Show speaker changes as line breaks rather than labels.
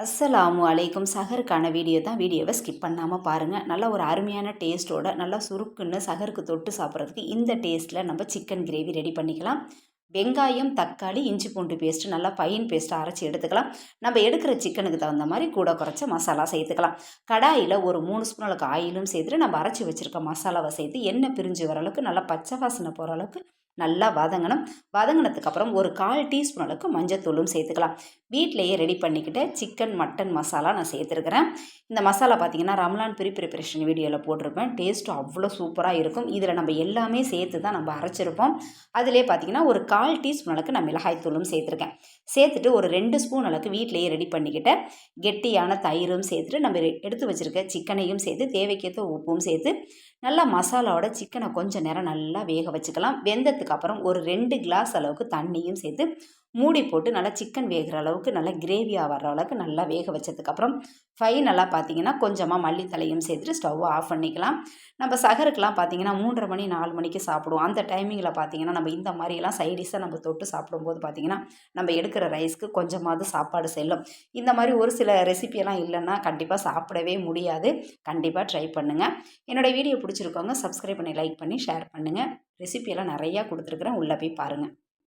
அஸ்ஸலாமு அலைக்கும். சஹருக்கான வீடியோ தான். வீடியோவை ஸ்கிப் பண்ணாமல் பாருங்கள். நல்ல ஒரு அருமையான டேஸ்ட்டோட நல்லா சுருக்குன்னு சஹருக்கு தொட்டு சாப்பிட்றதுக்கு இந்த டேஸ்ட்டில் நம்ம சிக்கன் கிரேவி ரெடி பண்ணிக்கலாம். வெங்காயம், தக்காளி, இஞ்சி பூண்டு பேஸ்ட்டு நல்லா ஃபைன் பேஸ்ட்டாக அரைச்சி எடுத்துக்கலாம். நம்ம எடுக்கிற சிக்கனுக்கு தகுந்த மாதிரி கூட குறைச்ச மசாலா சேர்த்துக்கலாம். கடாயில் ஒரு 3 ஸ்பூன் அளவுக்கு ஆயிலும் சேர்த்துட்டு நம்ம அரைச்சி வச்சுருக்க மசாலாவை சேர்த்து எண்ணெய் பிரிஞ்சு வர அளவுக்கு நல்லா பச்சை வாசனை போகிற அளவுக்கு நல்லா வதங்கணும். வதங்கினதுக்கப்புறம் ஒரு 1/4 டீஸ்பூன் அளவுக்கு மஞ்சத்தூளும் சேர்த்துக்கலாம். வீட்டிலையே ரெடி பண்ணிக்கிட்டு சிக்கன் மட்டன் மசாலா நான் சேர்த்துருக்கிறேன். இந்த மசாலா பார்த்திங்கன்னா ரம்லான் ப்ரிப்பரேஷன் வீடியோவில் போட்டிருப்பேன். டேஸ்ட்டு அவ்வளோ சூப்பராக இருக்கும். இதில் நம்ம எல்லாமே சேர்த்து தான் நம்ம அரைச்சிருப்போம். அதிலே பார்த்திங்கன்னா ஒரு 1/4 டீஸ்பூன் அளவுக்கு நான் மிளகாய்த்தூளும் சேர்த்துருக்கேன். சேர்த்துட்டு ஒரு 2 ஸ்பூன் அளவுக்கு வீட்டிலையே ரெடி பண்ணிக்கிட்டு கெட்டியான தயிரும் சேர்த்துட்டு நம்ம எடுத்து வச்சுருக்க சிக்கனையும் சேர்த்து தேவைக்கேற்ற உப்பும் சேர்த்து நல்லா மசாலாவோட சிக்கனை கொஞ்சம் நேரம் நல்லா வேக வச்சுக்கலாம். வெந்ததுக்கு அப்புறம் ஒரு 2 கிளாஸ் அளவுக்கு தண்ணியும் சேர்த்து மூடி போட்டு நல்லா சிக்கன் வேகிற அளவுக்கு நல்லா கிரேவியாக வர்ற அளவுக்கு நல்லா வேக வச்சதுக்கப்புறம் ஃபைனலாக பார்த்தீங்கன்னா கொஞ்சமாக மல்லித்தலையும் சேர்த்துட்டு ஸ்டவ்வை ஆஃப் பண்ணிக்கலாம். நம்ம சகருக்கெலாம் பார்த்தீங்கன்னா 3:30 மணி 4 மணிக்கு சாப்பிடுவோம். அந்த டைமிங்கில் பார்த்தீங்கன்னா நம்ம இந்த மாதிரியெல்லாம் சைடிஷாக நம்ம தொட்டு சாப்பிடும்போது பார்த்தீங்கன்னா நம்ம எடுக்கிற ரைஸ்க்கு கொஞ்சமாவது சாப்பாடு செல்லும். இந்த மாதிரி ஒரு சில ரெசிபியெல்லாம் இல்லைன்னா கண்டிப்பாக சாப்பிடவே முடியாது. கண்டிப்பாக ட்ரை பண்ணுங்கள். என்னோடய வீடியோ பிடிச்சிருக்கவங்க சப்ஸ்கிரைப் பண்ணி லைக் பண்ணி ஷேர் பண்ணுங்கள். ரெசிபியெல்லாம் நிறையா கொடுத்துருக்குறேன், உள்ளே போய் பாருங்கள்.